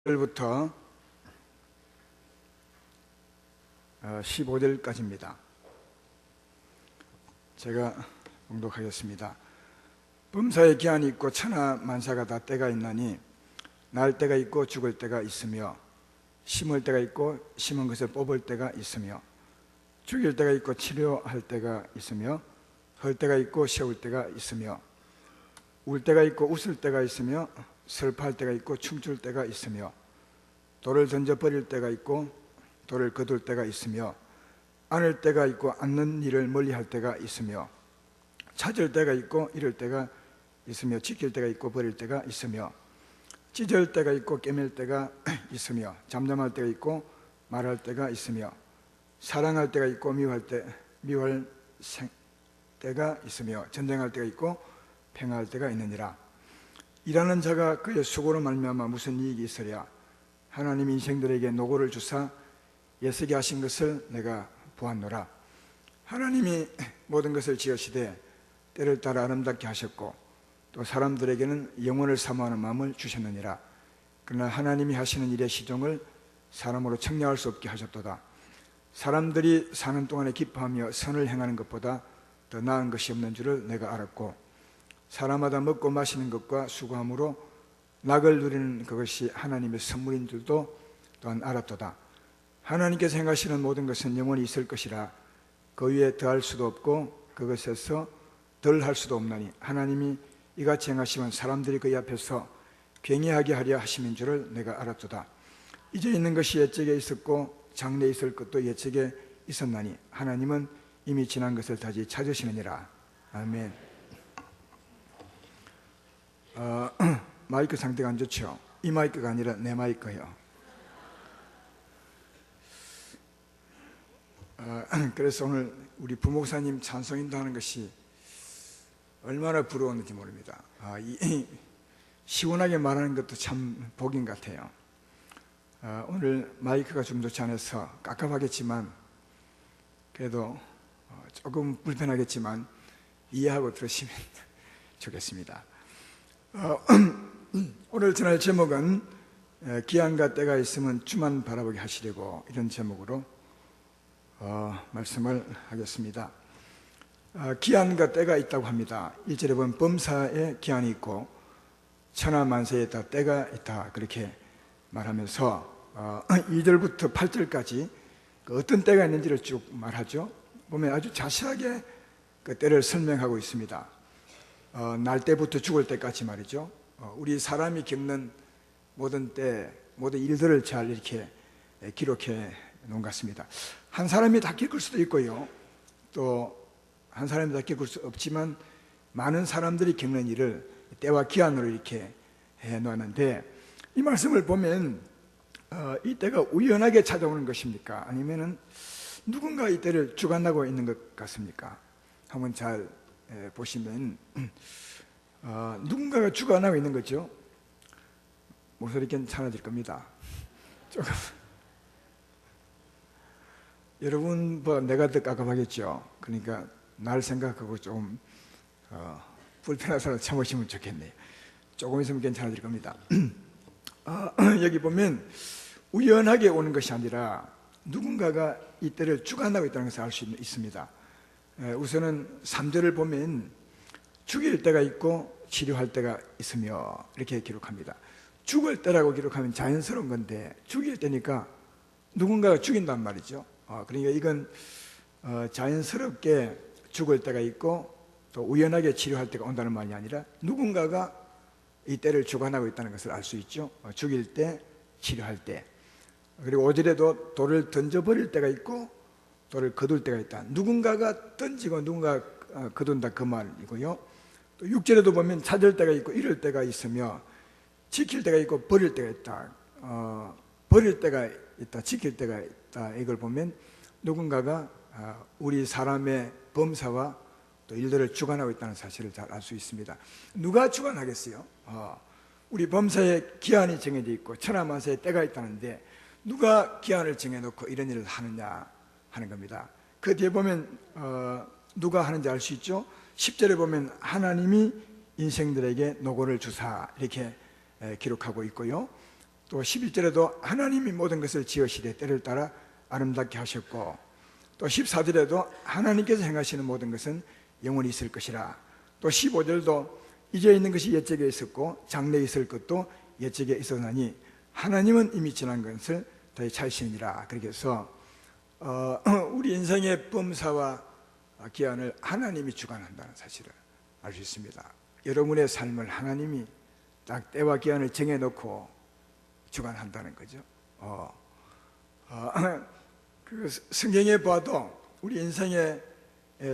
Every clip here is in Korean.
1절부터 15절까지입니다. 제가 봉독하겠습니다. 범사에 기한이 있고 천하 만사가 다 때가 있나니 날 때가 있고 죽을 때가 있으며 심을 때가 있고 심은 것을 뽑을 때가 있으며 죽일 때가 있고 치료할 때가 있으며 헐 때가 있고 세울 때가 있으며 울 때가 있고 웃을 때가 있으며 슬퍼할 때가 있고 춤출 때가 있으며 돌을 던져버릴 때가 있고 돌을 거둘 때가 있으며 안을 때가 있고 앉는 일을 멀리할 때가 있으며 찾을 때가 있고 잃을 때가 있으며 지킬 때가 있고 버릴 때가 있으며 찢을 때가 있고 깨맬 때가 있으며 잠잠할 때가 있고 말할 때가 있으며 사랑할 때가 있고 미워할 때가 있으며 전쟁할 때가 있고 평화할 때가 있느니라. 일하는 자가 그의 수고로 말미암아 무슨 이익이 있으랴. 하나님이 인생들에게 노고를 주사 예쓰게 하신 것을 내가 보았노라. 하나님이 모든 것을 지으시되 때를 따라 아름답게 하셨고 또 사람들에게는 영원을 사모하는 마음을 주셨느니라. 그러나 하나님이 하시는 일의 시종을 사람으로 측량할 수 없게 하셨도다. 사람들이 사는 동안에 기뻐하며 선을 행하는 것보다 더 나은 것이 없는 줄을 내가 알았고 사람마다 먹고 마시는 것과 수고함으로 낙을 누리는 그것이 하나님의 선물인 줄도 또한 알았도다. 하나님께서 행하시는 모든 것은 영원히 있을 것이라 그 위에 더할 수도 없고 그것에서 덜 할 수도 없나니 하나님이 이같이 행하시면 사람들이 그의 앞에서 굉이하게 하려 하심인 줄을 내가 알았도다. 이제 있는 것이 옛적에 있었고 장래에 있을 것도 옛적에 있었나니 하나님은 이미 지난 것을 다시 찾으시느니라. 아멘. 마이크 상태가 안 좋죠? 이 마이크가 아니라 내 마이크예요. 그래서 오늘 우리 부목사님 찬송인도 하는 것이 얼마나 부러웠는지 모릅니다. 시원하게 말하는 것도 참 복인 같아요. 오늘 마이크가 좀 좋지 않아서 깝깝하겠지만 그래도 조금 불편하겠지만 이해하고 들으시면 좋겠습니다. 오늘 전할 제목은 기한과 때가 있으면 주만 바라보게 하시려고, 이런 제목으로 말씀을 하겠습니다. 기한과 때가 있다고 합니다. 1절에 보면 범사에 기한이 있고 천하 만사에 다 때가 있다, 그렇게 말하면서 2절부터 8절까지 어떤 때가 있는지를 쭉 말하죠. 보면 아주 자세하게 그 때를 설명하고 있습니다. 날 때부터 죽을 때까지 말이죠. 우리 사람이 겪는 모든 때, 모든 일들을 잘 이렇게 기록해 놓은 것 같습니다. 한 사람이 다 겪을 수도 있고요, 또 한 사람이 다 겪을 수 없지만 많은 사람들이 겪는 일을 때와 기한으로 이렇게 해 놓았는데, 이 말씀을 보면 이 때가 우연하게 찾아오는 것입니까? 아니면은 누군가 이 때를 주관하고 있는 것 같습니까? 한번 잘 보시면 누군가가 주관하고 있는 거죠. 목소리 괜찮아질 겁니다. 조금 여러분보다 내가 더 깝깝하겠죠. 그러니까 날 생각하고 좀 불편해서 참으시면 좋겠네요. 조금 있으면 괜찮아질 겁니다. 여기 보면 우연하게 오는 것이 아니라 누군가가 이 때를 주관하고 있다는 것을 알 수 있습니다. 우선은 3절을 보면 죽일 때가 있고 치료할 때가 있으며 이렇게 기록합니다. 죽을 때라고 기록하면 자연스러운 건데 죽일 때니까 누군가가 죽인단 말이죠. 그러니까 이건 자연스럽게 죽을 때가 있고 또 우연하게 치료할 때가 온다는 말이 아니라 누군가가 이 때를 주관하고 있다는 것을 알 수 있죠. 죽일 때, 치료할 때. 그리고 5절에도 돌을 던져버릴 때가 있고 돌을 거둘 때가 있다. 누군가가 던지고 누군가가 거둔다, 그 말이고요. 또 6절에도 보면 찾을 때가 있고 잃을 때가 있으며 지킬 때가 있고 버릴 때가 있다. 버릴 때가 있다, 지킬 때가 있다. 이걸 보면 누군가가 우리 사람의 범사와 또 일들을 주관하고 있다는 사실을 잘 알 수 있습니다. 누가 주관하겠어요? 우리 범사에 기한이 정해져 있고 천하만사에 때가 있다는데 누가 기한을 정해놓고 이런 일을 하느냐 하는 겁니다. 그 뒤에 보면 누가 하는지 알 수 있죠. 10절에 보면 하나님이 인생들에게 노고를 주사, 이렇게 기록하고 있고요. 또 11절에도 하나님이 모든 것을 지으시되 때를 따라 아름답게 하셨고, 또 14절에도 하나님께서 행하시는 모든 것은 영원히 있을 것이라. 또 15절도 이제 있는 것이 옛적에 있었고 장래에 있을 것도 옛적에 있었나니 하나님은 이미 지난 것을 다시 찾으시니라. 그렇게 해서 우리 인생의 범사와 기한을 하나님이 주관한다는 사실을 알 수 있습니다. 여러분의 삶을 하나님이 딱 때와 기한을 정해놓고 주관한다는 거죠. 그 성경에 봐도 우리 인생의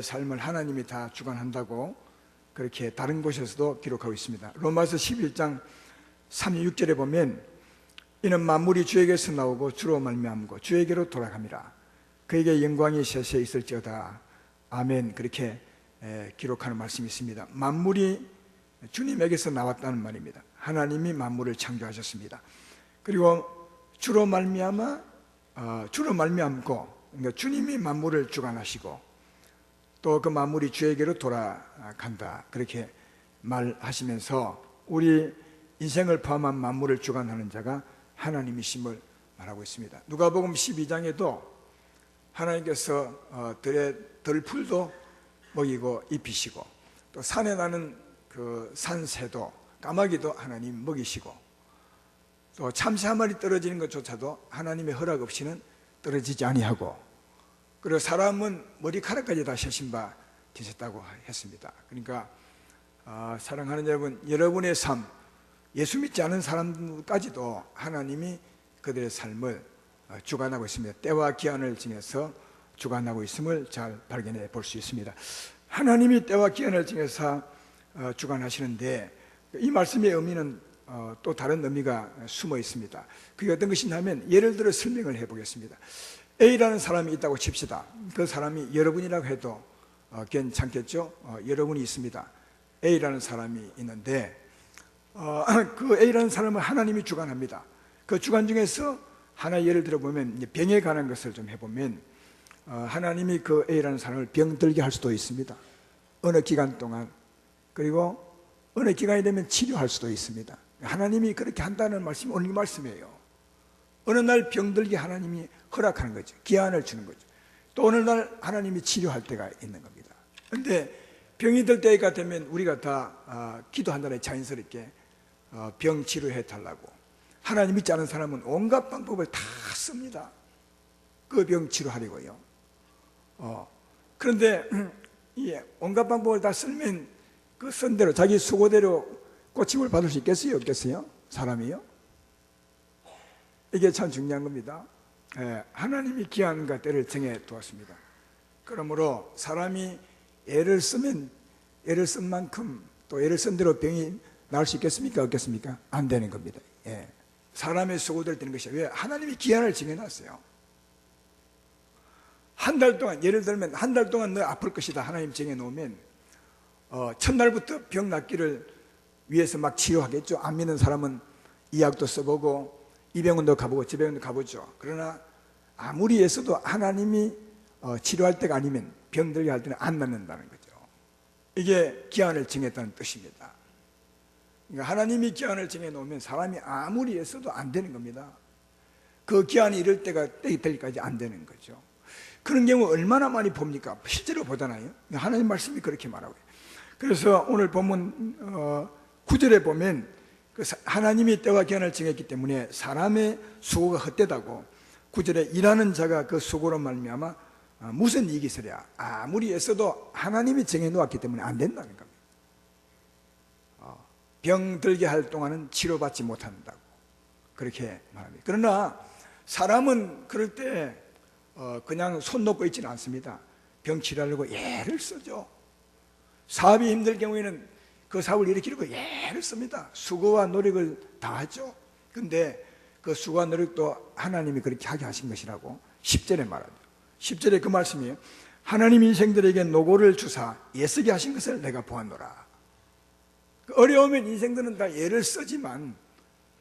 삶을 하나님이 다 주관한다고 그렇게 다른 곳에서도 기록하고 있습니다. 로마서 11장 36절에 보면 이는 만물이 주에게서 나오고 주로 말미암고 주에게로 돌아갑니다. 그에게 영광이 세세 있을지어다. 아멘. 그렇게 기록하는 말씀이 있습니다. 만물이 주님에게서 나왔다는 말입니다. 하나님이 만물을 창조하셨습니다. 그리고 주로 말미암고, 그러니까 주님이 만물을 주관하시고 또 그 만물이 주에게로 돌아간다. 그렇게 말하시면서 우리 인생을 포함한 만물을 주관하는 자가 하나님이심을 말하고 있습니다. 누가복음 12장에도 하나님께서 들풀도 먹이고 입히시고 또 산에 나는 그 산새도 까마귀도 하나님 먹이시고 또 참새 한 마리 떨어지는 것조차도 하나님의 허락 없이는 떨어지지 아니하고, 그리고 사람은 머리카락까지 다 세신 바 되셨다고 했습니다. 그러니까 사랑하는 여러분, 여러분의 삶, 예수 믿지 않은 사람까지도 하나님이 그들의 삶을 주관하고 있습니다. 때와 기한을 정해서 주관하고 있음을 잘 발견해 볼 수 있습니다. 하나님이 때와 기한을 정해서 주관하시는데 이 말씀의 의미는 또 다른 의미가 숨어 있습니다. 그게 어떤 것이냐면, 예를 들어 설명을 해보겠습니다. A라는 사람이 있다고 칩시다. 그 사람이 여러분이라고 해도 괜찮겠죠? 여러분이 있습니다. A라는 사람이 있는데 그 A라는 사람은 하나님이 주관합니다. 그 주관 중에서 하나 예를 들어보면, 병에 관한 것을 좀 해보면 하나님이 그 A라는 사람을 병들게 할 수도 있습니다. 어느 기간 동안. 그리고 어느 기간이 되면 치료할 수도 있습니다. 하나님이 그렇게 한다는 말씀이 오늘 이 말씀이에요. 어느 날 병들게 하나님이 허락하는 거죠. 기한을 주는 거죠. 또 어느 날 하나님이 치료할 때가 있는 겁니다. 그런데 병이 들 때가 되면 우리가 다 기도한다는 자연스럽게 병 치료해 달라고. 하나님 믿지 않은 사람은 온갖 방법을 다 씁니다. 그 병 치료하려고요. 그런데 온갖 방법을 다 쓰면 그 쓴 대로 자기 수고대로 고침을 받을 수 있겠어요? 없겠어요? 사람이요? 이게 참 중요한 겁니다. 하나님이 기한과 때를 정해 두었습니다. 그러므로 사람이 애를 쓰면 애를 쓴 만큼 또 애를 쓴 대로 병이 나을 수 있겠습니까? 없겠습니까? 안 되는 겁니다. 사람의 수고대로 되는 것이 왜? 하나님이 기한을 정해놨어요. 한 달 동안, 예를 들면 한 달 동안 너 아플 것이다 하나님 정해놓으면 첫날부터 병 낫기를 위해서 막 치료하겠죠. 안 믿는 사람은 이 약도 써보고 이 병원도 가보고 저 병원도 가보죠. 그러나 아무리 애써도 하나님이 치료할 때가 아니면 병들게 할 때는 안 낫는다는 거죠. 이게 기한을 정했다는 뜻입니다. 그러니까 하나님이 기한을 정해놓으면 사람이 아무리 애써도 안 되는 겁니다. 그 기한이 이럴 때가 될 때까지 안 되는 거죠. 그런 경우 얼마나 많이 봅니까? 실제로 보잖아요. 하나님 말씀이 그렇게 말하고 있어요. 그래서 오늘 본문 9절에 보면 하나님이 때와 기한을 정했기 때문에 사람의 수고가 헛되다고, 9절에 일하는 자가 그 수고로 말미암아 무슨 이익이 있으랴. 아무리 애써도 하나님이 정해놓았기 때문에 안 된다는 겁니다. 병 들게 할 동안은 치료받지 못한다고 그렇게 말합니다. 그러나 사람은 그럴 때 그냥 손 놓고 있지는 않습니다. 병 치료하려고 애를 쓰죠. 사업이 힘들 경우에는 그 사업을 일으키려고 애를 씁니다. 수고와 노력을 다하죠. 근데 그 수고와 노력도 하나님이 그렇게 하게 하신 것이라고 10절에 말하죠. 10절에 그 말씀이에요. 하나님 인생들에게 노고를 주사 애쓰게 하신 것을 내가 보았노라. 어려우면 인생들은 다 애를 쓰지만,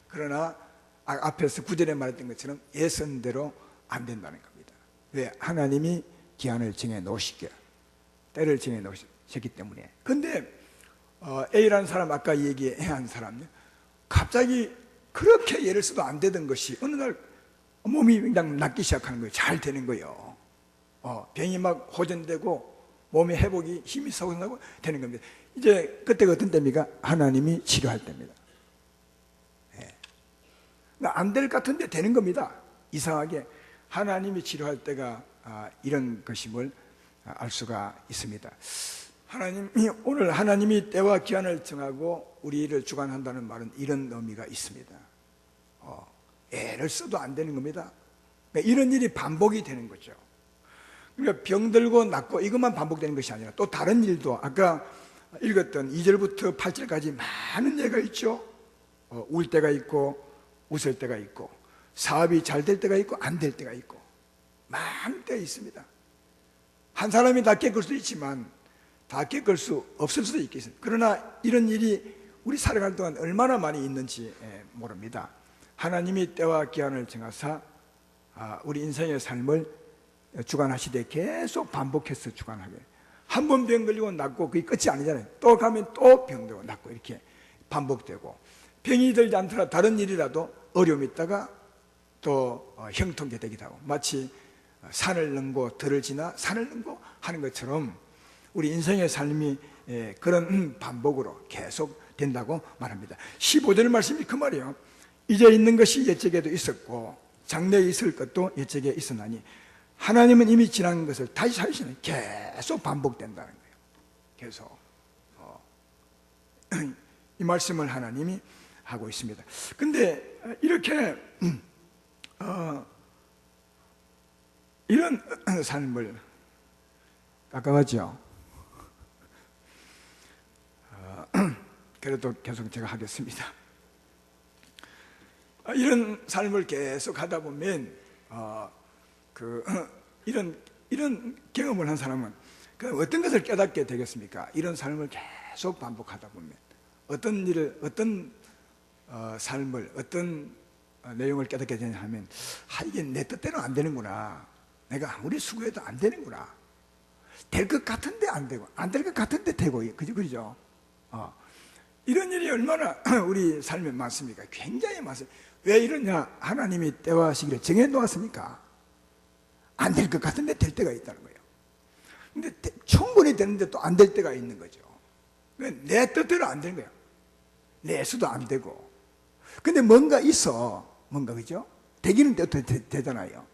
그러나 앞에서 9절에 말했던 것처럼 애쓴 대로 안 된다는 겁니다. 왜? 하나님이 기한을 정해 놓으시기에, 때를 정해 놓으셨기 때문에. 근데 A라는 사람, 아까 얘기한 사람요, 갑자기 그렇게 예를 써도 안 되던 것이 어느 날 몸이 그냥 낫기 시작하는 거예요. 잘 되는 거예요. 병이 막 호전되고 몸의 회복이 힘이 솟아나고 되는 겁니다. 이제 그때가 어떤 때입니까? 하나님이 치료할 때입니다. 안 될 것 같은데 되는 겁니다. 이상하게 하나님이 치료할 때가 이런 것임을 알 수가 있습니다. 오늘 하나님이 때와 기한을 정하고 우리를 주관한다는 말은 이런 의미가 있습니다. 애를 써도 안 되는 겁니다. 그러니까 이런 일이 반복이 되는 거죠. 그러니까 병들고 낫고 이것만 반복되는 것이 아니라 또 다른 일도 아까 읽었던 2절부터 8절까지 많은 예가 있죠. 울 때가 있고 웃을 때가 있고 사업이 잘 될 때가 있고 안 될 때가 있고 많은 때가 있습니다. 한 사람이 다 깨끗할 수도 있지만 다 깨끗할 수 없을 수도 있겠습니다. 그러나 이런 일이 우리 살아갈 동안 얼마나 많이 있는지 모릅니다. 하나님이 때와 기한을 정하사 우리 인생의 삶을 주관하시되 계속 반복해서 주관하게. 한 번 병 걸리고 낫고 그게 끝이 아니잖아요. 또 가면 또 병들고 낫고 이렇게 반복되고, 병이 들지 않더라도 다른 일이라도 어려움이 있다가 또 형통케 되기도 하고, 마치 산을 넘고 들을 지나 산을 넘고 하는 것처럼 우리 인생의 삶이 그런 반복으로 계속 된다고 말합니다. 15절 말씀이 그 말이에요. 이제 있는 것이 옛적에도 있었고 장래에 있을 것도 옛적에 있었나니 하나님은 이미 지난 것을 다시 살시는, 계속 반복된다는 거예요. 계속 이 말씀을 하나님이 하고 있습니다. 근데 이렇게 이런 삶을 깜깜하죠. 그래도 계속 제가 하겠습니다. 이런 삶을 계속 하다 보면 이런 경험을 한 사람은 어떤 것을 깨닫게 되겠습니까? 이런 삶을 계속 반복하다 보면 어떤 일을, 어떤 삶을, 어떤 내용을 깨닫게 되냐 하면, 이게 내 뜻대로 안 되는구나. 내가 아무리 수고해도 안 되는구나. 될 것 같은데 안 되고, 안 될 것 같은데 되고, 그죠? 이런 일이 얼마나 우리 삶에 많습니까? 굉장히 많습니다. 왜 이러냐? 하나님이 때와 시기를 정해 놓았으니까 안 될 것 같은데 될 때가 있다는 거예요. 근데 충분히 되는데 또 안 될 때가 있는 거죠. 내 뜻대로 안 되는 거예요. 내 수도 안 되고. 근데 뭔가 있어. 뭔가, 그죠? 되기는 되잖아요.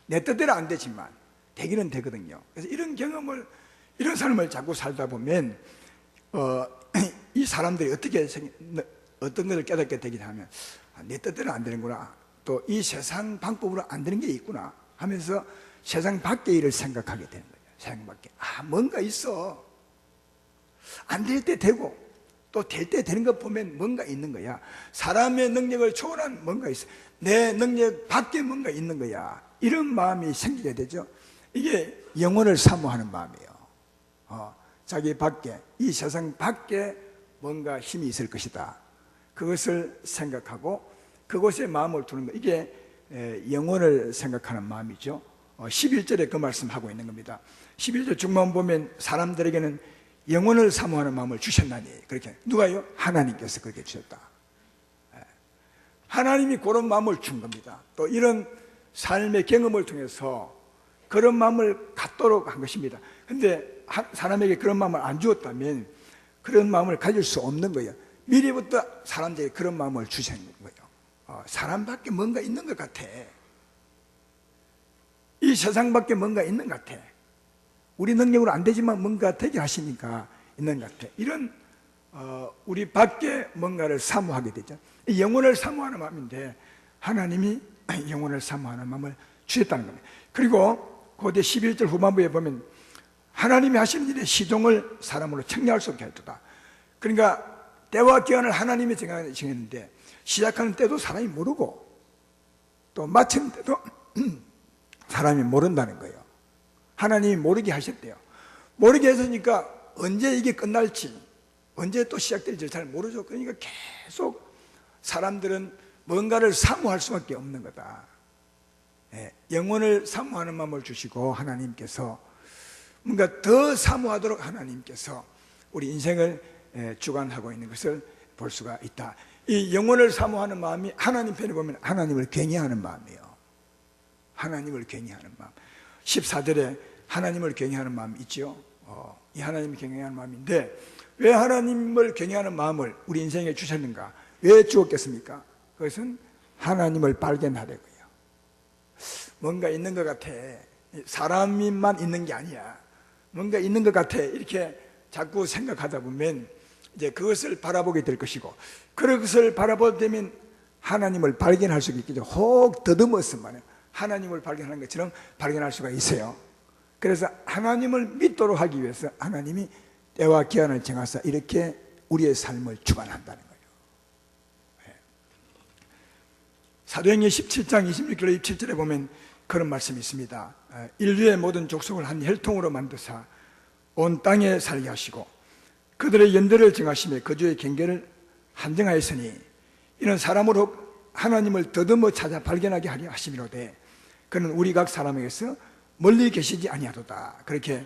내 뜻대로 안 되지만 되기는 되거든요. 그래서 이런 경험을, 이런 삶을 자꾸 살다 보면 이 사람들이 어떤 것을 깨닫게 되긴 하면, 내 뜻대로 안 되는구나, 또 이 세상 방법으로 안 되는 게 있구나 하면서 세상 밖의 일을 생각하게 되는 거예요. 세상 밖에 뭔가 있어. 안 될 때 되고 또 될 때 되는 것 보면 뭔가 있는 거야. 사람의 능력을 초월한 뭔가 있어. 내 능력 밖에 뭔가 있는 거야. 이런 마음이 생기게 되죠. 이게 영혼을 사모하는 마음이에요. 자기 밖에, 이 세상 밖에 뭔가 힘이 있을 것이다. 그것을 생각하고 그곳에 마음을 두는 것, 이게 영혼을 생각하는 마음이죠. 11절에 그 말씀하고 있는 겁니다. 11절 중반 보면 사람들에게는 영혼을 사모하는 마음을 주셨나니, 그렇게. 누가요? 하나님께서 그렇게 주셨다. 하나님이 그런 마음을 준 겁니다. 또 이런 삶의 경험을 통해서 그런 마음을 갖도록 한 것입니다. 근데 사람에게 그런 마음을 안 주었다면 그런 마음을 가질 수 없는 거예요. 미리부터 사람들에게 그런 마음을 주신 거예요. 사람밖에 뭔가 있는 것 같아. 이 세상밖에 뭔가 있는 것 같아. 우리 능력으로 안 되지만 뭔가 되게 하시니까 있는 것 같아. 이런 우리 밖에 뭔가를 사모하게 되죠. 영혼을 사모하는 마음인데 하나님이 영혼을 사모하는 마음을 주셨다는 겁니다. 그리고 고대 11절 후반부에 보면 하나님이 하시는 일의 시종을 사람으로 측량할 수 없게 했다. 그러니까 때와 기한을 하나님이 정했는데 시작하는 때도 사람이 모르고 또 마치는 때도 사람이 모른다는 거예요. 하나님이 모르게 하셨대요. 모르게 했으니까 언제 이게 끝날지, 언제 또 시작될지 잘 모르죠. 그러니까 계속 사람들은 뭔가를 사모할 수밖에 없는 거다. 영혼을 사모하는 마음을 주시고 하나님께서 뭔가 더 사모하도록 하나님께서 우리 인생을 주관하고 있는 것을 볼 수가 있다. 이 영혼을 사모하는 마음이 하나님 편에 보면 하나님을 경외하는 마음이에요. 하나님을 경외하는 마음. 14절에 하나님을 경외하는 마음이 있죠. 이 하나님을 경외하는 마음인데, 왜 하나님을 경외하는 마음을 우리 인생에 주셨는가? 왜 주었겠습니까? 그것은 하나님을 발견하려고요. 뭔가 있는 것 같아. 사람만 있는 게 아니야. 뭔가 있는 것 같아. 이렇게 자꾸 생각하다 보면 이제 그것을 바라보게 될 것이고, 그것을 바라보게 되면 하나님을 발견할 수가 있겠죠. 혹 더듬었으면 하나님을 발견하는 것처럼 발견할 수가 있어요. 그래서 하나님을 믿도록 하기 위해서 하나님이 때와 기한을 정하사 이렇게 우리의 삶을 주관한다는 거예요. 사도행전 17장 26절에 27절에 보면 그런 말씀이 있습니다. 인류의 모든 족속을 한 혈통으로 만드사 온 땅에 살게 하시고 그들의 연대를 정하시며 거주의 경계를 한정하였으니 이는 사람으로 하나님을 더듬어 찾아 발견하게 하려 하심이로되 그는 우리 각 사람에게서 멀리 계시지 아니하도다. 그렇게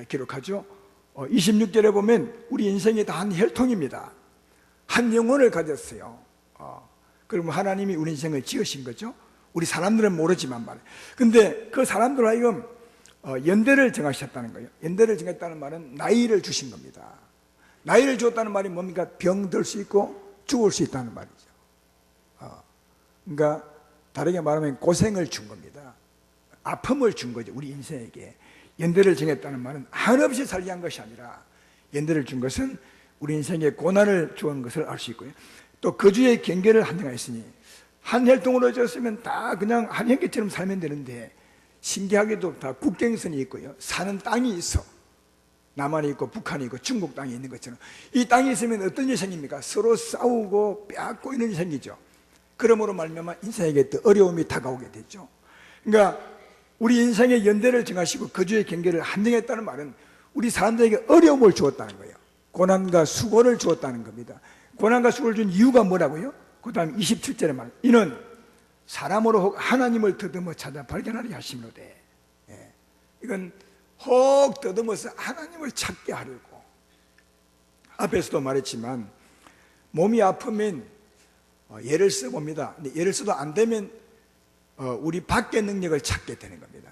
기록하죠. 26절에 보면 우리 인생이 다 한 혈통입니다. 한 영혼을 가졌어요. 그러면 하나님이 우리 인생을 지으신 거죠. 우리 사람들은 모르지만 말이에요. 근데 그 사람들 하여금 연대를 정하셨다는 거예요. 연대를 정했다는 말은 나이를 주신 겁니다. 나이를 주었다는 말이 뭡니까? 병들 수 있고 죽을 수 있다는 말이죠. 그러니까 다르게 말하면 고생을 준 겁니다. 아픔을 준 거죠. 우리 인생에게. 연대를 정했다는 말은 한없이 살게 한 것이 아니라 연대를 준 것은 우리 인생에 고난을 주은 것을 알 수 있고요. 또 거주의 경계를 한정하였으니 한 혈통으로 졌으면 다 그냥 한 형제처럼 살면 되는데 신기하게도 다 국경선이 있고요. 사는 땅이 있어. 남한이 있고 북한이 있고 중국 땅이 있는 것처럼 이 땅이 있으면 어떤 일이 생깁니까? 서로 싸우고 빼앗고 이런 일이 생기죠. 그러므로 말미암아 인생에게 또 어려움이 다가오게 되죠. 그러니까 우리 인생의 연대를 정하시고 거주의 경계를 한정했다는 말은 우리 사람들에게 어려움을 주었다는 거예요. 고난과 수고를 주었다는 겁니다. 고난과 수고를 준 이유가 뭐라고요? 그 다음 27절에 말 이는 사람으로 혹 하나님을 더듬어 찾아 발견하려 하심이로되 이건 혹 더듬어서 하나님을 찾게 하려고. 앞에서도 말했지만 몸이 아프면 예를 써봅니다. 근데 예를 써도 안 되면 우리 밖의 능력을 찾게 되는 겁니다.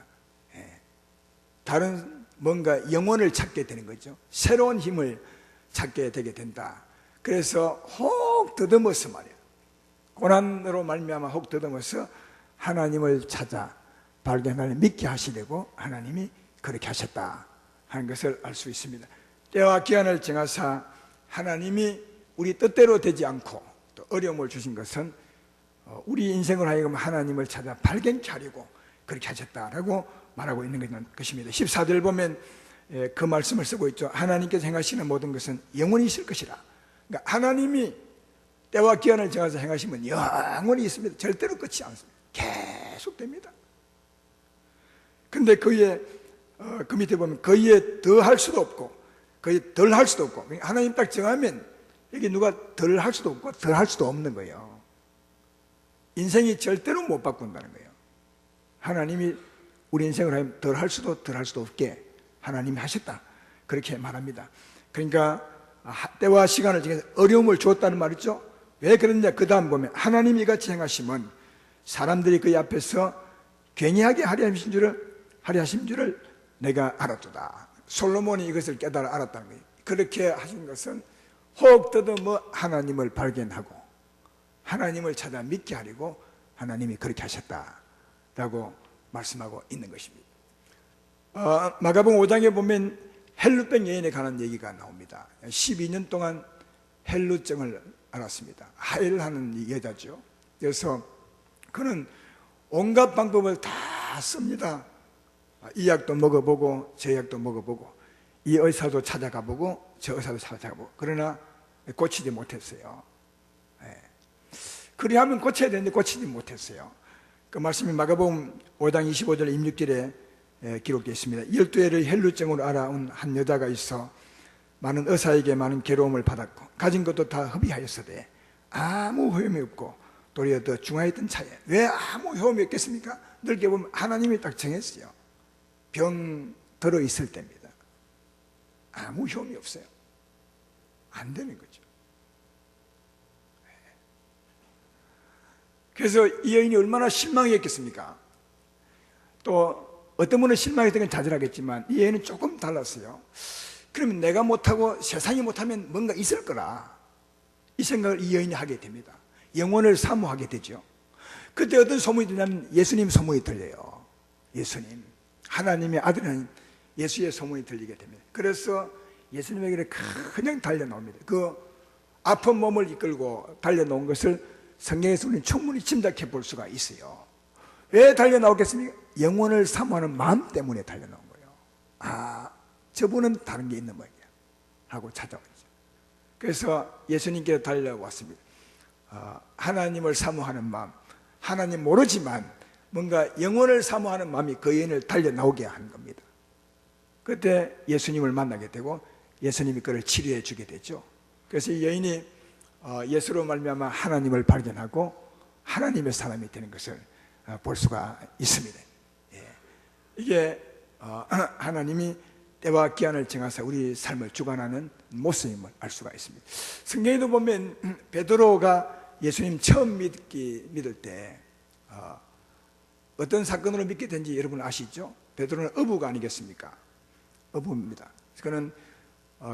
다른 뭔가 영혼을 찾게 되는 거죠. 새로운 힘을 찾게 되게 된다. 그래서 혹 더듬어서 말이야. 고난으로 말미암아 혹 더듬어서 하나님을 찾아 발견하려 믿게 하시려고 하나님이 그렇게 하셨다 하는 것을 알 수 있습니다. 때와 기한을 정하사 하나님이 우리 뜻대로 되지 않고 또 어려움을 주신 것은 우리 인생을 하여금 하나님을 찾아 발견케 하려고 그렇게 하셨다라고 말하고 있는 것입니다. 14절 보면 그 말씀을 쓰고 있죠. 하나님께서 행하시는 모든 것은 영원히 있을 것이라. 그러니까 하나님이 때와 기한을 정해서 행하시면 영원히 있습니다. 절대로 끝이 않습니다. 계속됩니다. 근데 그의 그 밑에 보면 거기에 더 할 수도 없고 거기에 덜 할 수도 없고 하나님 딱 정하면 여기 누가 덜 할 수도 없고 덜 할 수도 없는 거예요. 인생이 절대로 못 바꾼다는 거예요. 하나님이 우리 인생을 하면 덜 할 수도 덜 할 수도 없게 하나님이 하셨다 그렇게 말합니다. 그러니까 때와 시간을 정해서 어려움을 주었다는 말이죠. 왜 그러냐? 그 다음 보면 하나님이 같이 행하시면 사람들이 그의 앞에서 괜히하게 하려 하신 줄을 내가 알았도다. 솔로몬이 이것을 깨달아 알았다는 거예요. 그렇게 하신 것은 혹 더듬어 하나님을 발견하고 하나님을 찾아 믿게 하려고 하나님이 그렇게 하셨다라고 말씀하고 있는 것입니다. 마가복음 5장에 보면 헬루병 여인에 관한 얘기가 나옵니다. 12년 동안 헬루증을 앓았습니다. 하혈을 하는 여자죠. 그래서 그는 온갖 방법을 다 씁니다. 이 약도 먹어보고 저 약도 먹어보고 이 의사도 찾아가보고 저 의사도 찾아가보고 그러나 고치지 못했어요. 그리하면 고쳐야 되는데 고치지 못했어요. 그 말씀이 마가복음 5장 25절 26절에 기록되어 있습니다. 12회를 헬루증으로 알아온 한 여자가 있어 많은 의사에게 많은 괴로움을 받았고 가진 것도 다 허비하였으되 아무 효험이 없고 도리어 더 중하였던 차에 왜 아무 효험이 없겠습니까? 넓게 보면 하나님이 딱 정했어요. 병 들어 있을 때입니다. 아무 효험이 없어요. 안 되는 거죠. 그래서 이 여인이 얼마나 실망했겠습니까? 또 어떤 분은 실망했던 건 자잘하겠지만 이 여인은 조금 달랐어요. 그러면 내가 못하고 세상이 못하면 뭔가 있을 거라, 이 생각을 이 여인이 하게 됩니다. 영혼을 사모하게 되죠. 그때 어떤 소문이 들냐면 예수님 소문이 들려요. 예수님, 하나님의 아들인 예수의 소문이 들리게 됩니다. 그래서 예수님에게 그냥 달려나옵니다. 그 아픈 몸을 이끌고 달려놓은 것을 성경에서 우리는 충분히 짐작해 볼 수가 있어요. 왜 달려나오겠습니까? 영혼을 사모하는 마음 때문에 달려나온 거예요. 아, 저분은 다른 게 있는 모양이야 하고 찾아오죠. 그래서 예수님께 달려왔습니다. 하나님을 사모하는 마음, 하나님 모르지만 뭔가 영혼을 사모하는 마음이 그 여인을 달려나오게 한 겁니다. 그때 예수님을 만나게 되고 예수님이 그를 치료해 주게 되죠. 그래서 이 여인이 예수로 말미암아 하나님을 발견하고 하나님의 사람이 되는 것을 볼 수가 있습니다. 이게 하나님이 때와 기한을 정하사 우리 삶을 주관하는 모습임을 알 수가 있습니다. 성경에도 보면 베드로가 예수님 처음 믿을 때 어떤 사건으로 믿게 된지 여러분 아시죠? 베드로는 어부가 아니겠습니까? 어부입니다. 그는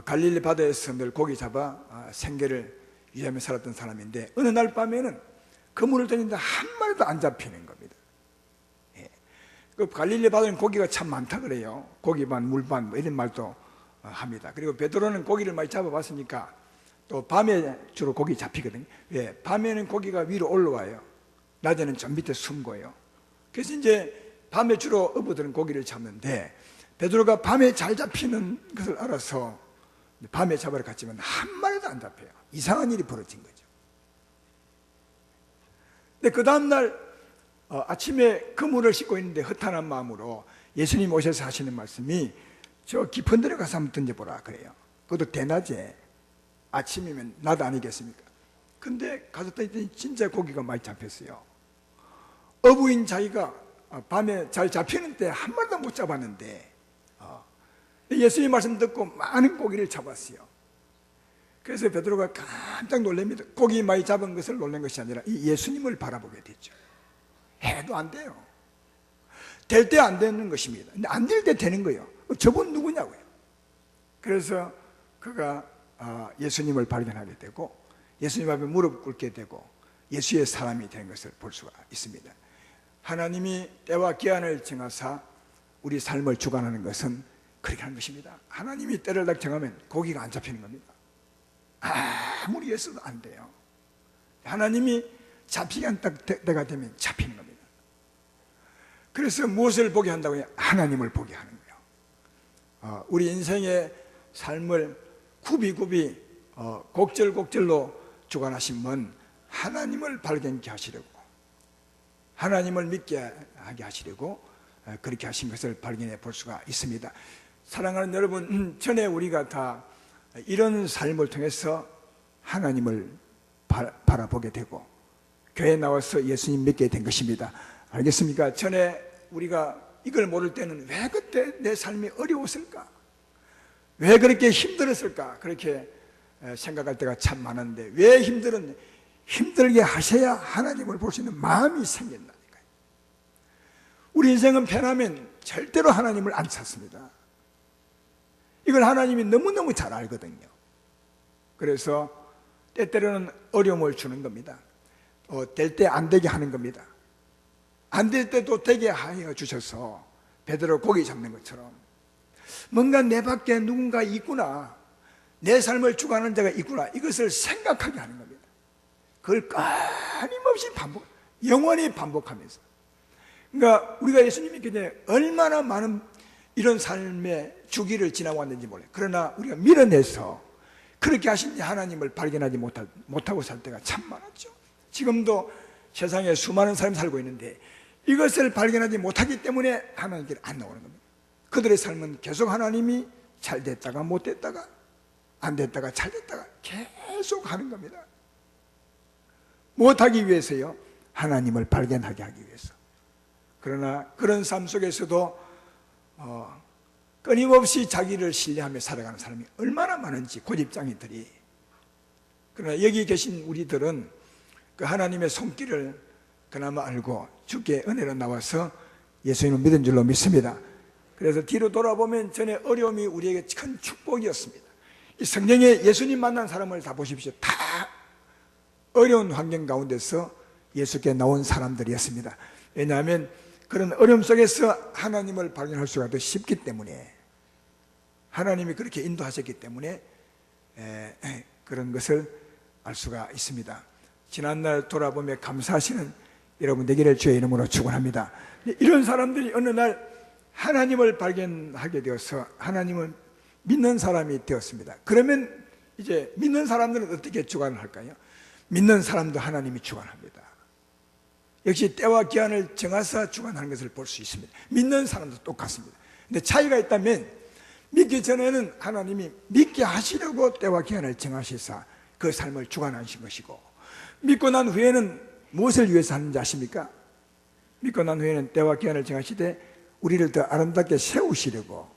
갈릴리 바다에서 늘 고기 잡아 생계를 유지하며 살았던 사람인데 어느 날 밤에는 그물을 던지는데 한 마리도 안 잡히는 겁니다. 그 갈릴리 바다는 고기가 참 많다 그래요. 고기 반, 물 반, 뭐 이런 말도 합니다. 그리고 베드로는 고기를 많이 잡아봤으니까 또 밤에 주로 고기 잡히거든요. 왜? 밤에는 고기가 위로 올라와요. 낮에는 좀 밑에 숨고요. 그래서 이제 밤에 주로 어부들은 고기를 잡는데 베드로가 밤에 잘 잡히는 것을 알아서 밤에 잡으러 갔지만 한 마리도 안 잡혀요. 이상한 일이 벌어진 거죠. 근데 그 다음날 아침에 그물을 싣고 있는데 허탄한 마음으로 예수님 오셔서 하시는 말씀이 저 깊은 데로 가서 한번 던져보라 그래요. 그것도 대낮에, 아침이면 낮 아니겠습니까? 근데 가서 던졌더니 진짜 고기가 많이 잡혔어요. 어부인 자기가 밤에 잘 잡히는 때 한 마리도 못 잡았는데 예수님 말씀 듣고 많은 고기를 잡았어요. 그래서 베드로가 깜짝 놀랍니다. 고기 많이 잡은 것을 놀란 것이 아니라 이 예수님을 바라보게 됐죠. 해도 안 돼요. 될 때 안 되는 것입니다. 근데 안 될 때 되는 거예요. 저분 누구냐고요. 그래서 그가 예수님을 발견하게 되고 예수님 앞에 무릎 꿇게 되고 예수의 사람이 된 것을 볼 수가 있습니다. 하나님이 때와 기한을 정하사 우리 삶을 주관하는 것은 그렇게 하는 것입니다. 하나님이 때를 딱 정하면 고기가 안 잡히는 겁니다. 아무리 애써도 안 돼요. 하나님이 잡히게 한 때가 되면 잡히는 겁니다. 그래서 무엇을 보게 한다고요? 하나님을 보게 하는 거예요. 우리 인생의 삶을 굽이굽이 곡절곡절로 주관하신 분, 하나님을 발견케 하시려고, 하나님을 믿게 하게 하시려고 그렇게 하신 것을 발견해 볼 수가 있습니다. 사랑하는 여러분, 전에 우리가 다 이런 삶을 통해서 하나님을 바라보게 되고 교회에 나와서 예수님 믿게 된 것입니다. 알겠습니까? 전에 우리가 이걸 모를 때는 왜 그때 내 삶이 어려웠을까? 왜 그렇게 힘들었을까? 그렇게 생각할 때가 참 많은데 왜 힘들게 하셔야 하나님을 볼 수 있는 마음이 생긴다니까요. 우리 인생은 편하면 절대로 하나님을 안 찾습니다. 이걸 하나님이 너무너무 잘 알거든요. 그래서 때때로는 어려움을 주는 겁니다. 될 때 안 되게 하는 겁니다. 안 될 때도 되게 하여 주셔서 베드로 고기 잡는 것처럼 뭔가 내 밖에 누군가 있구나, 내 삶을 주관하는 자가 있구나, 이것을 생각하게 하는 겁니다. 그걸 끊임없이 영원히 반복하면서. 그러니까 우리가 예수님 믿기 전에 얼마나 많은 이런 삶의 주기를 지나왔는지 몰라요. 그러나 우리가 밀어내서 그렇게 하신 하나님을 발견하지 못하고 살 때가 참 많았죠. 지금도 세상에 수많은 사람이 살고 있는데 이것을 발견하지 못하기 때문에 하나님께 안 나오는 겁니다. 그들의 삶은 계속 하나님이 잘 됐다가 못 됐다가 안 됐다가 잘 됐다가 계속 하는 겁니다. 못하기 위해서요? 하나님을 발견하게 하기 위해서. 그러나 그런 삶 속에서도 끊임없이 자기를 신뢰하며 살아가는 사람이 얼마나 많은지 고집장이들이. 그러나 여기 계신 우리들은 그 하나님의 손길을 그나마 알고 주께 은혜로 나와서 예수님을 믿은 줄로 믿습니다. 그래서 뒤로 돌아보면 전에 어려움이 우리에게 큰 축복이었습니다. 이 성경에 예수님 만난 사람을 다 보십시오. 다 어려운 환경 가운데서 예수께 나온 사람들이었습니다. 왜냐하면 그런 어려움 속에서 하나님을 발견할 수가 더 쉽기 때문에, 하나님이 그렇게 인도하셨기 때문에 그런 것을 알 수가 있습니다. 지난날 돌아보며 감사하시는 여러분 되기를 주의 이름으로 축원합니다. 이런 사람들이 어느 날 하나님을 발견하게 되어서 하나님을 믿는 사람이 되었습니다. 그러면 이제 믿는 사람들은 어떻게 주관을 할까요? 믿는 사람도 하나님이 주관합니다. 역시 때와 기한을 정하사 주관하는 것을 볼 수 있습니다. 믿는 사람도 똑같습니다. 근데 차이가 있다면, 믿기 전에는 하나님이 믿게 하시려고 때와 기한을 정하시사 그 삶을 주관하신 것이고, 믿고 난 후에는 무엇을 위해서 하는지 아십니까? 믿고 난 후에는 때와 기한을 정하시되 우리를 더 아름답게 세우시려고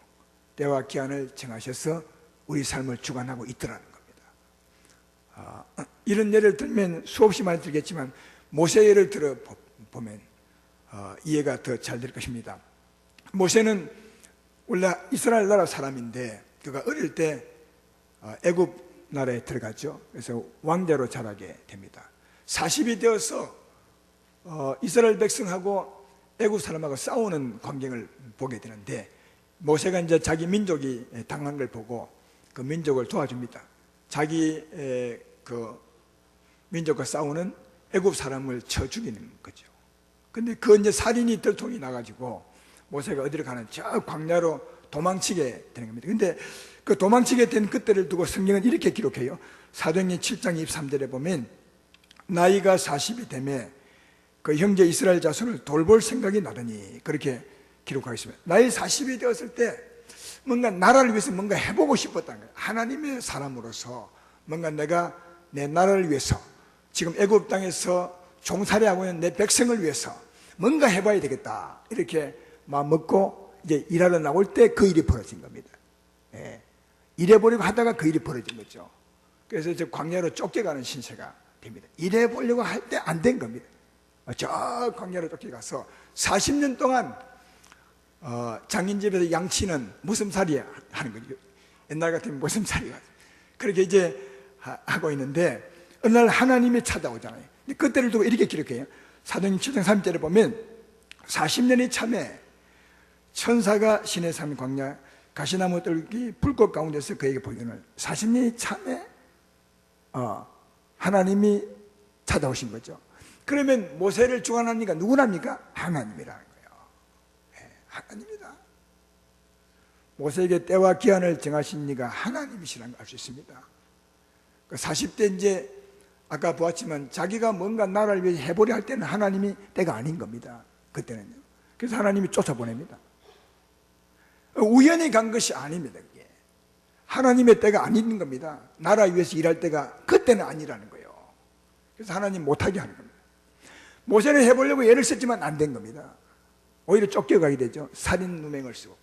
때와 기한을 정하셔서 우리 삶을 주관하고 있더라는 겁니다. 이런 예를 들면 수없이 많이 들겠지만 모세 예를 들어보면 이해가 더 잘 될 것입니다. 모세는 원래 이스라엘 나라 사람인데 그가 어릴 때 애굽 나라에 들어갔죠. 그래서 왕자로 자라게 됩니다. 40이 되어서 이스라엘 백성하고 애굽 사람하고 싸우는 광경을 보게 되는데, 모세가 이제 자기 민족이 당한 걸 보고 그 민족을 도와줍니다. 자기 그 민족과 싸우는 애굽 사람을 쳐 죽이는 거죠. 근데 그 이제 살인이 들통이 나가지고 모세가 어디로 가는 저 광야로 도망치게 되는 겁니다. 근데 그 도망치게 된 그때를 두고 성경은 이렇게 기록해요. 사도행전 7장 23절에 보면 나이가 40이 되매 그 형제 이스라엘 자손을 돌볼 생각이 나더니, 그렇게 기록하고 있습니다. 나이 40이 되었을 때 뭔가 나라를 위해서 뭔가 해보고 싶었다는 거예요. 하나님의 사람으로서 뭔가 내가 내 나라를 위해서, 지금 애굽 땅에서 종살이하고 있는 내 백성을 위해서 뭔가 해봐야 되겠다, 이렇게 마음 먹고 이제 일하러 나올 때 그 일이 벌어진 겁니다. 일해보려고 하다가 그 일이 벌어진 거죠. 그래서 이제 광야로 쫓겨가는 신세가 됩니다. 일해보려고 할 때 안 된 겁니다. 저 광야로 쫓겨가서 40년 동안 장인집에서 양치는 무슴살이 하는 거죠. 옛날 같으면 무슴살이가 그렇게 이제 하고 있는데 어느 날 하나님이 찾아오잖아요. 그때를 두고 이렇게 기록해요. 사도행전 7장 3절에 보면 40년이 참에 천사가 신의 산 광야 가시나무 뜰기 불꽃 가운데서 그에게 보이기를, 40년이 참에 하나님이 찾아오신 거죠. 그러면 모세를 주관하는 이가 누구랍니까? 하나님이라는 거예요. 하나님이다. 모세에게 때와 기한을 정하신 이가 하나님이시라는 걸 알 수 있습니다. 40대 이제 아까 보았지만 자기가 뭔가 나라를 위해 해보려 할 때는 하나님이 때가 아닌 겁니다. 그때는요. 그래서 하나님이 쫓아보냅니다. 우연히 간 것이 아닙니다. 그게 하나님의 때가 아닌 겁니다. 나라 위해서 일할 때가 그때는 아니라는 거예요. 그래서 하나님 못하게 하는 겁니다. 모세는 해보려고 애를 썼지만 안 된 겁니다. 오히려 쫓겨가게 되죠. 살인 누명을 쓰고.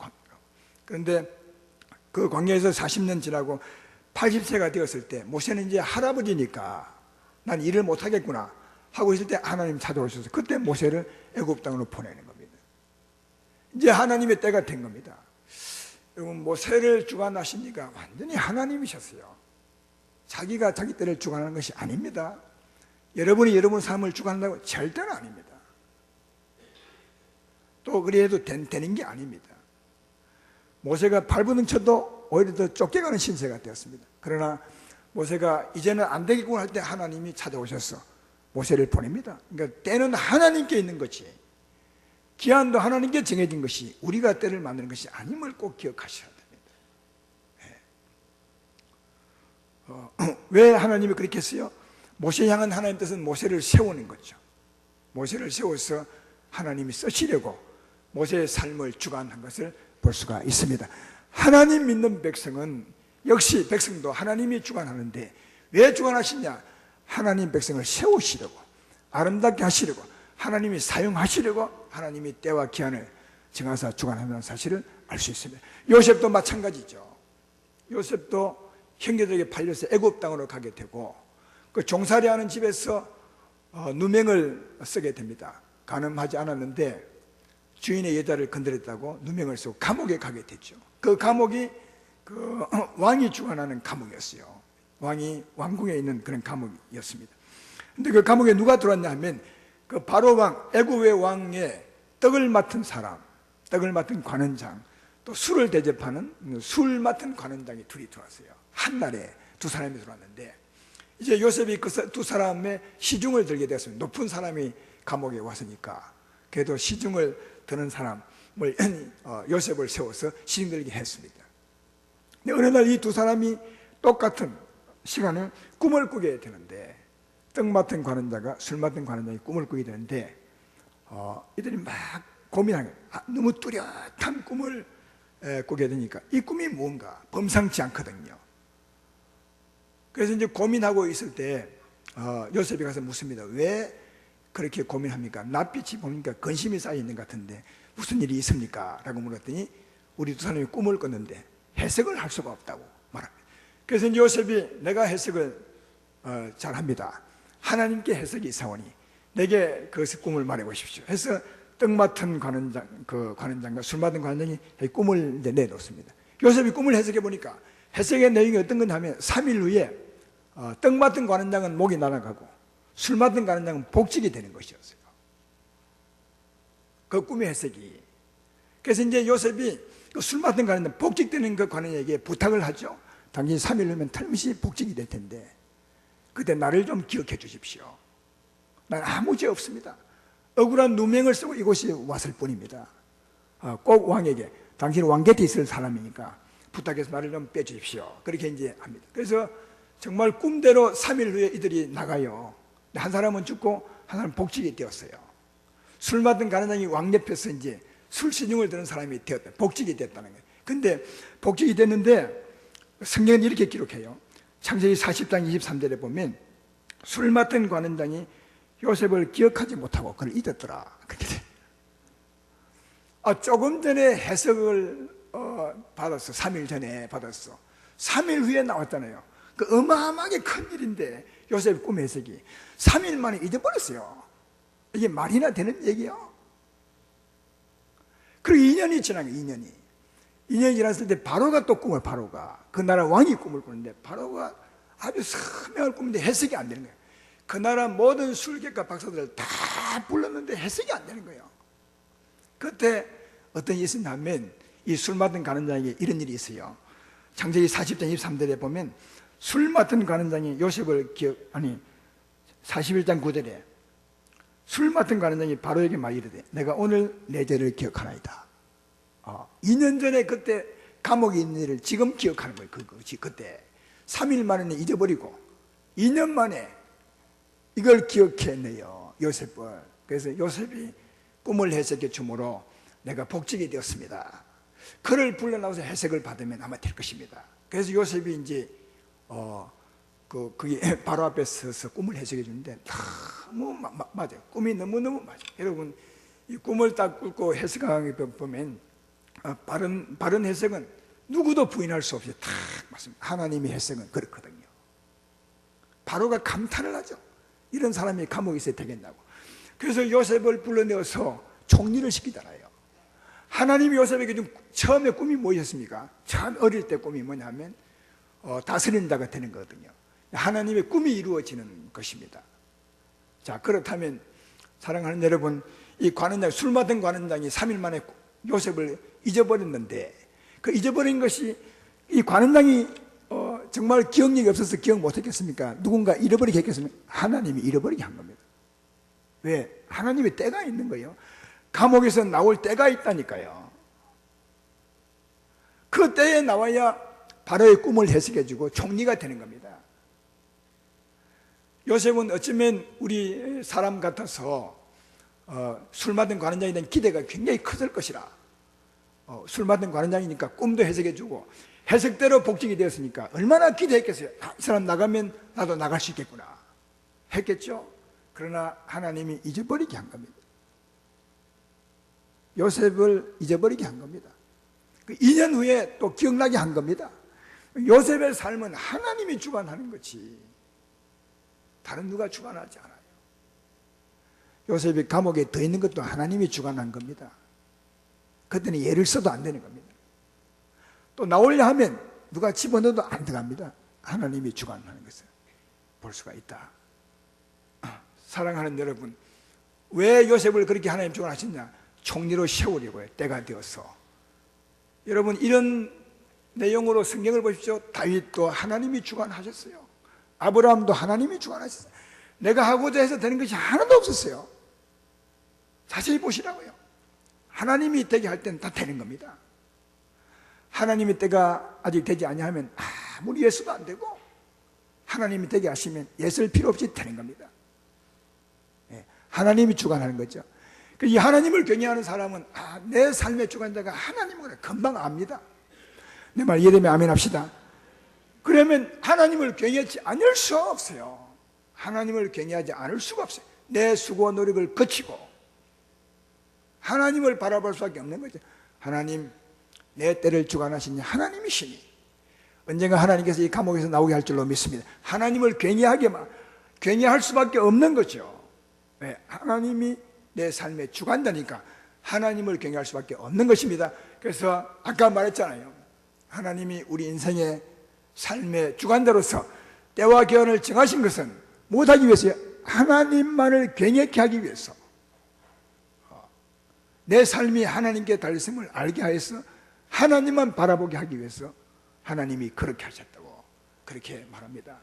그런데 그 광야에서 40년 지나고 80세가 되었을 때 모세는 이제 할아버지니까 난 일을 못하겠구나 하고 있을 때 하나님 찾아오셔서 그때 모세를 애굽 땅으로 보내는 겁니다. 이제 하나님의 때가 된 겁니다. 여러분, 모세를 주관하시니까 완전히 하나님이셨어요. 자기가 자기 때를 주관하는 것이 아닙니다. 여러분이 여러분 삶을 주관한다고 절대로 아닙니다. 또 그래도 되는 게 아닙니다. 모세가 발버둥 쳐도 오히려 더 쫓겨가는 신세가 되었습니다. 그러나 모세가 이제는 안 되겠구나 할 때 하나님이 찾아오셔서 모세를 보냅니다. 그러니까 때는 하나님께 있는 것이, 기한도 하나님께 정해진 것이 우리가 때를 만드는 것이 아님을 꼭 기억하셔야 됩니다. 왜 하나님이 그렇게 했어요? 모세 향한 하나님 뜻은 모세를 세우는 거죠. 모세를 세워서 하나님이 쓰시려고 모세의 삶을 주관한 것을 볼 수가 있습니다. 하나님 믿는 백성은 역시 백성도 하나님이 주관하는데 왜 주관하시냐? 하나님 백성을 세우시려고, 아름답게 하시려고, 하나님이 사용하시려고 하나님이 때와 기한을 정하사 주관한다는 사실을 알 수 있습니다. 요셉도 마찬가지죠. 요셉도 형제들에게 팔려서 애굽 땅으로 가게 되고 그 종살이하는 집에서 누명을 쓰게 됩니다. 간음하지 않았는데 주인의 여자를 건드렸다고 누명을 쓰고 감옥에 가게 됐죠. 그 감옥이 왕이 주관하는 감옥이었어요. 왕이 왕궁에 있는 그런 감옥이었습니다. 근데 그 감옥에 누가 들어왔냐 하면 그 바로 왕, 애굽의 왕의 떡을 맡은 사람, 떡을 맡은 관원장, 또 술을 대접하는 술 맡은 관원장이 둘이 들어왔어요. 한날에 두 사람이 들어왔는데 이제 요셉이 그 두 사람의 시중을 들게 되었습니다. 높은 사람이 감옥에 왔으니까 그래도 시중을 드는 사람을 요셉을 세워서 시중 들게 했습니다. 근데 어느 날 이 두 사람이 똑같은 시간에 꿈을 꾸게 되는데 떡 맡은 관원자가 술 맡은 관원장이 꿈을 꾸게 되는데 이들이 막 고민하는 거예요. 너무 뚜렷한 꿈을 꾸게 되니까 이 꿈이 뭔가 범상치 않거든요. 그래서 이제 고민하고 있을 때 요셉이 가서 묻습니다. 왜 그렇게 고민합니까? 낯빛이 보니까 근심이 쌓여 있는 것 같은데 무슨 일이 있습니까? 라고 물었더니 우리 두 사람이 꿈을 꿨는데 해석을 할 수가 없다고 말합니다. 그래서 이제 요셉이 내가 해석을 잘합니다. 하나님께 해석이 있사오니 내게 그 꿈을 말해 보십시오. 해서 떡 맡은 관원장과 술 맡은 관원장이 꿈을 내놓습니다. 요셉이 꿈을 해석해 보니까 해석의 내용이 어떤 거냐 하면 3일 후에 떡 맡은 관원장은 목이 날아가고 술 맡은 관원장은 복직이 되는 것이었어요. 그 꿈의 해석이. 그래서 이제 요셉이 그 술 맡은 관원장, 복직되는 그 관원에게 부탁을 하죠. 당신이 3일 후면 틀림없이 복직이 될 텐데 그때 나를 좀 기억해 주십시오. 난 아무 죄 없습니다. 억울한 누명을 쓰고 이곳에 왔을 뿐입니다. 꼭 왕에게 당신은 왕 곁에 있을 사람이니까 부탁해서 나를 좀 빼주십시오. 그렇게 이제 합니다. 그래서 정말 꿈대로 3일 후에 이들이 나가요. 한 사람은 죽고 한 사람은 복직이 되었어요. 술 맡은 관원장이 왕 옆에서 이제 술 시중을 드는 사람이 되었다. 복직이 됐다는 거예요. 근데 복직이 됐는데 성경은 이렇게 기록해요. 창세기 40장 23절에 보면 술 맡은 관원장이 요셉을 기억하지 못하고 그를 잊었더라. 그렇게 돼. 조금 전에 해석을 받았어. 3일 전에 받았어. 3일 후에 나왔잖아요. 그 어마어마하게 큰 일인데 요셉 꿈 해석이 3일 만에 잊어버렸어요. 이게 말이나 되는 얘기요? 그리고 2년이 지난 거예요. 2년이 지났을 때 바로가 또 꿈을 그 나라 왕이 꿈을 꾸는데 바로가 아주 선명한 꿈인데 해석이 안 되는 거예요. 그 나라 모든 술객과 박사들을 다 불렀는데 해석이 안 되는 거예요. 그때 어떤 일이 있었냐면 이 술 맡은 관원장에게 이런 일이 있어요. 창세기 40장 23절에 보면 술 맡은 관원장이 요셉을 41장 9절에 술 맡은 관원장이 바로에게 말 이르되 내가 오늘 내 죄를 기억하나이다. 2년 전에 그때 감옥에 있는 일을 지금 기억하는 거예요. 그때 3일 만에 잊어버리고 2년 만에 이걸 기억해내요. 요셉을. 그래서 요셉이 꿈을 해석해 주므로 내가 복직이 되었습니다. 그를 불러나와서 해석을 받으면 아마 될 것입니다. 그래서 요셉이 이제 그게 바로 앞에 서서 꿈을 해석해 주는데 너무 맞아요. 꿈이 너무너무 맞아요. 여러분 이 꿈을 딱 꾸고 해석하는 거 보면 바른 해석은 누구도 부인할 수 없이 딱 맞습니다. 하나님의 해석은 그렇거든요. 바로가 감탄을 하죠. 이런 사람이 감옥에 있어야 되겠다고. 그래서 요셉을 불러내어서 총리를 시키잖아요. 하나님이 요셉에게 좀 처음에 꿈이 뭐였습니까? 처음 어릴 때 꿈이 뭐냐면 다스리는 자가 되는 거거든요. 하나님의 꿈이 이루어지는 것입니다. 자, 그렇다면 사랑하는 여러분, 이 관원장, 술 맡은 관원장이 3일 만에 요셉을 잊어버렸는데 그 잊어버린 것이 이 관원장이 정말 기억력이 없어서 기억 못했겠습니까? 누군가 잃어버리게 했겠습니까? 하나님이 잃어버리게 한 겁니다. 왜? 하나님의 때가 있는 거예요. 감옥에서 나올 때가 있다니까요. 그 때에 나와야 바로의 꿈을 해석해주고 총리가 되는 겁니다. 요셉은 어쩌면 우리 사람 같아서 술 맡은 관원장에 대한 기대가 굉장히 컸을 것이라. 술 맡은 관원장이니까 꿈도 해석해주고 해석대로 복직이 되었으니까 얼마나 기대했겠어요. 이 사람 나가면 나도 나갈 수 있겠구나 했겠죠. 그러나 하나님이 잊어버리게 한 겁니다. 요셉을 잊어버리게 한 겁니다. 2년 후에 또 기억나게 한 겁니다. 요셉의 삶은 하나님이 주관하는 거지 다른 누가 주관하지 않아요. 요셉이 감옥에 더 있는 것도 하나님이 주관한 겁니다. 그때는 예를 써도 안 되는 겁니다. 또 나오려 하면 누가 집어넣어도 안 들어갑니다. 하나님이 주관하는 것을 볼 수가 있다. 사랑하는 여러분, 왜 요셉을 그렇게 하나님 주관하셨냐? 총리로 세우려고요. 때가 되어서. 여러분, 이런 내용으로 성경을 보십시오. 다윗도 하나님이 주관하셨어요. 아브라함도 하나님이 주관하셨어요. 내가 하고자 해서 되는 것이 하나도 없었어요. 자세히 보시라고요. 하나님이 되게 할 때는 다 되는 겁니다. 하나님이 때가 아직 되지 아니하면 아무리 예수도 안 되고, 하나님이 되게 하시면 예술 필요 없이 되는 겁니다. 하나님이 주관하는 거죠. 이 하나님을 경외하는 사람은 내 삶의 주관자가 하나님을 금방 압니다. 내 말 이해되면 아멘 합시다. 그러면 하나님을 경외하지 않을 수 없어요. 하나님을 경외하지 않을 수가 없어요. 내 수고와 노력을 거치고 하나님을 바라볼 수밖에 없는 거죠. 하나님, 내 때를 주관하시니 하나님이시니 언젠가 하나님께서 이 감옥에서 나오게 할 줄로 믿습니다. 하나님을 경외할 수밖에 없는 거죠. 네, 하나님이 내 삶의 주관자니까 하나님을 경외할 수밖에 없는 것입니다. 그래서 아까 말했잖아요. 하나님이 우리 인생의 삶의 주관자로서 때와 기한을 정하신 것은 무엇하기 위해서요? 하나님만을 경외케 하기 위해서, 내 삶이 하나님께 달렸음을 알게 하여서 하나님만 바라보게 하기 위해서 하나님이 그렇게 하셨다고 그렇게 말합니다.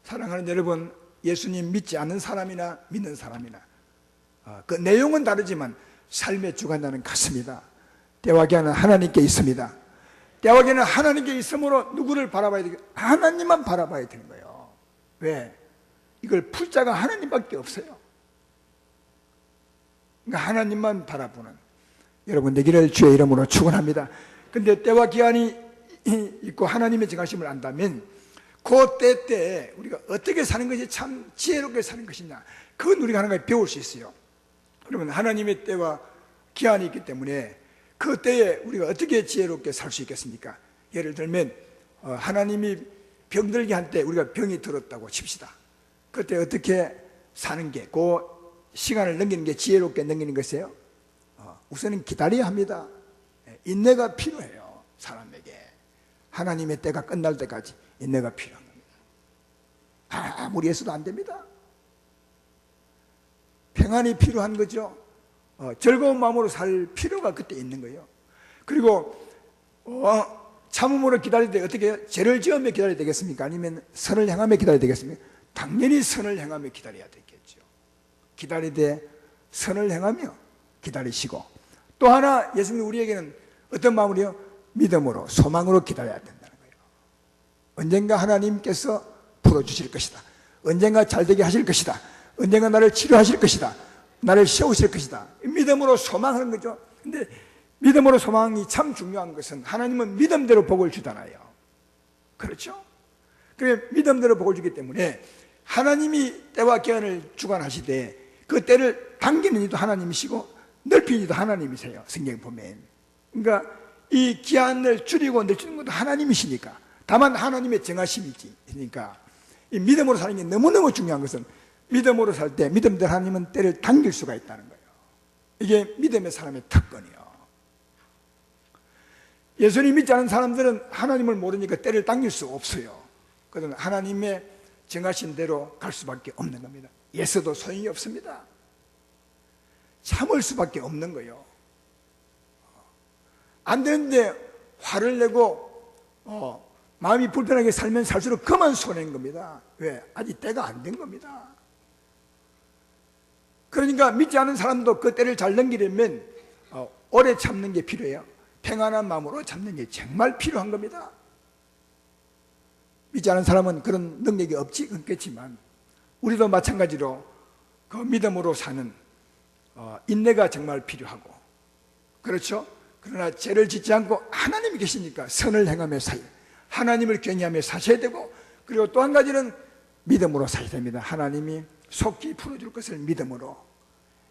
사랑하는 여러분, 예수님 믿지 않는 사람이나 믿는 사람이나 그 내용은 다르지만 삶의 주관자는 같습니다. 때와 기한은 하나님께 있습니다. 때와 기한은 하나님께 있으므로 누구를 바라봐야 되겠어요? 하나님만 바라봐야 되는 거예요. 왜? 이걸 풀 자가 하나님밖에 없어요. 그러니까 하나님만 바라보는 여러분 되기를 주의 이름으로 축원합니다. 근데 때와 기한이 있고 하나님의 정하심을 안다면 그 때에 우리가 어떻게 사는 것이 참 지혜롭게 사는 것이냐, 그건 우리가 하나님께 배울 수 있어요. 그러면 하나님의 때와 기한이 있기 때문에 그 때에 우리가 어떻게 지혜롭게 살 수 있겠습니까? 예를 들면 하나님이 병들게 한 때 우리가 병이 들었다고 칩시다. 그때 어떻게 사는 게, 그 시간을 넘기는 게 지혜롭게 넘기는 것이에요? 우선은 기다려야 합니다. 인내가 필요해요. 사람에게 하나님의 때가 끝날 때까지 인내가 필요한 겁니다. 아무리 해서도 안 됩니다. 평안이 필요한 거죠. 즐거운 마음으로 살 필요가 그때 있는 거예요. 그리고 참음으로 기다릴 때 어떻게 해요? 죄를 지으며 기다려야 되겠습니까? 아니면 선을 행하며 기다려야 되겠습니까? 당연히 선을 행하며 기다려야 되겠죠. 기다리되 선을 행하며 기다리시고, 또 하나 예수님이 우리에게는 어떤 마음으로요? 믿음으로, 소망으로 기다려야 된다는 거예요. 언젠가 하나님께서 풀어주실 것이다. 언젠가 잘되게 하실 것이다. 언젠가 나를 치료하실 것이다. 나를 세우실 것이다. 믿음으로 소망하는 거죠. 근데 믿음으로 소망이 참 중요한 것은 하나님은 믿음대로 복을 주잖아요. 그렇죠? 그래, 믿음대로 복을 주기 때문에 하나님이 때와 기한을 주관하시되 그 때를 당기는 이도 하나님이시고 넓히는 이도 하나님이세요. 성경 보면. 그러니까 이 기한을 줄이고 넓히는 것도 하나님이시니까. 다만 하나님의 정하심이지. 그러니까 이 믿음으로 사는 게 너무너무 중요한 것은 믿음으로 살 때 믿음대로 하나님은 때를 당길 수가 있다는 거예요. 이게 믿음의 사람의 특권이에요. 예수님 믿지 않은 사람들은 하나님을 모르니까 때를 당길 수 없어요. 그래서 하나님의 정하신 대로 갈 수밖에 없는 겁니다. 예서도 소용이 없습니다. 참을 수밖에 없는 거예요. 안 되는데 화를 내고 마음이 불편하게 살면 살수록 그만 손해인 겁니다. 왜? 아직 때가 안 된 겁니다. 그러니까 믿지 않은 사람도 그 때를 잘 넘기려면 오래 참는 게 필요해요. 평안한 마음으로 참는 게 정말 필요한 겁니다. 믿지 않은 사람은 그런 능력이 없겠지만 우리도 마찬가지로 그 믿음으로 사는 인내가 정말 필요하고, 그렇죠? 그러나 죄를 짓지 않고 하나님이 계시니까 선을 행하며 살아요. 하나님을 경외하며 사셔야 되고, 그리고 또 한 가지는 믿음으로 사셔야 됩니다. 하나님이 속히 풀어줄 것을 믿음으로.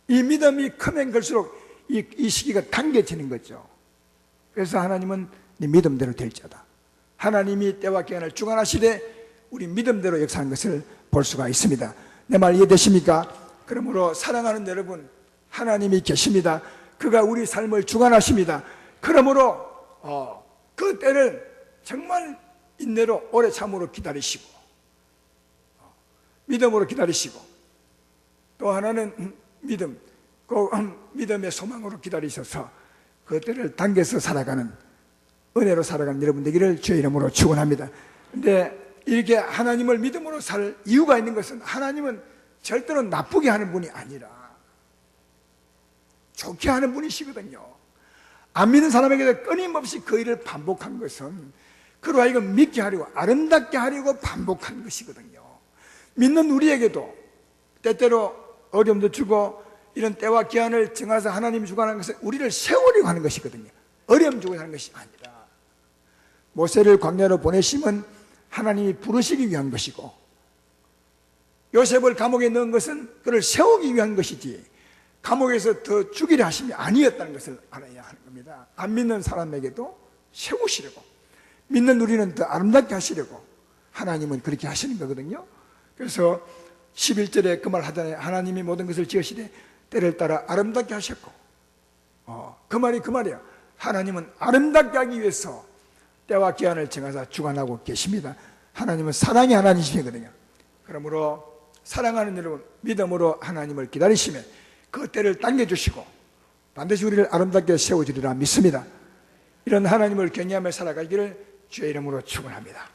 이 믿음이 크면 클수록 이 시기가 당겨지는 거죠. 그래서 하나님은 네 믿음대로 될 자다. 하나님이 때와 기한을 주관하시되 우리 믿음대로 역사하는 것을 볼 수가 있습니다. 내 말 이해되십니까? 그러므로 사랑하는 여러분, 하나님이 계십니다. 그가 우리 삶을 주관하십니다. 그러므로 그 때를 정말 인내로 오래 참으로 기다리시고, 믿음으로 기다리시고, 또 하나는 믿음의 소망으로 기다리셔서 그 때를 당겨서 살아가는, 은혜로 살아가는 여러분 되기를 주의 이름으로 축원합니다. 근데 이렇게 하나님을 믿음으로 살 이유가 있는 것은, 하나님은 절대로 나쁘게 하는 분이 아니라 좋게 하는 분이시거든요. 안 믿는 사람에게도 끊임없이 그 일을 반복한 것은 그로 하여금 믿게 하려고, 아름답게 하려고 반복한 것이거든요. 믿는 우리에게도 때때로 어려움도 주고 이런 때와 기한을 정해서 하나님이 주관하는 것은 우리를 세우려고 하는 것이거든요. 어려움 주고 하는 것이 아니라, 모세를 광야로 보내심은 하나님이 부르시기 위한 것이고, 요셉을 감옥에 넣은 것은 그를 세우기 위한 것이지 감옥에서 더 죽이려 하심이 아니었다는 것을 알아야 하는 겁니다. 안 믿는 사람에게도 세우시려고, 믿는 우리는 더 아름답게 하시려고 하나님은 그렇게 하시는 거거든요. 그래서 11절에 그 말 하잖아요. 하나님이 모든 것을 지으시되 때를 따라 아름답게 하셨고, 그 말이야. 하나님은 아름답게 하기 위해서 때와 기한을 정하사 주관하고 계십니다. 하나님은 사랑의 하나님이시거든요. 그러므로 사랑하는 여러분, 믿음으로 하나님을 기다리시면 그 때를 당겨주시고 반드시 우리를 아름답게 세워주리라 믿습니다. 이런 하나님을 경외하며 살아가기를 주의 이름으로 축원합니다.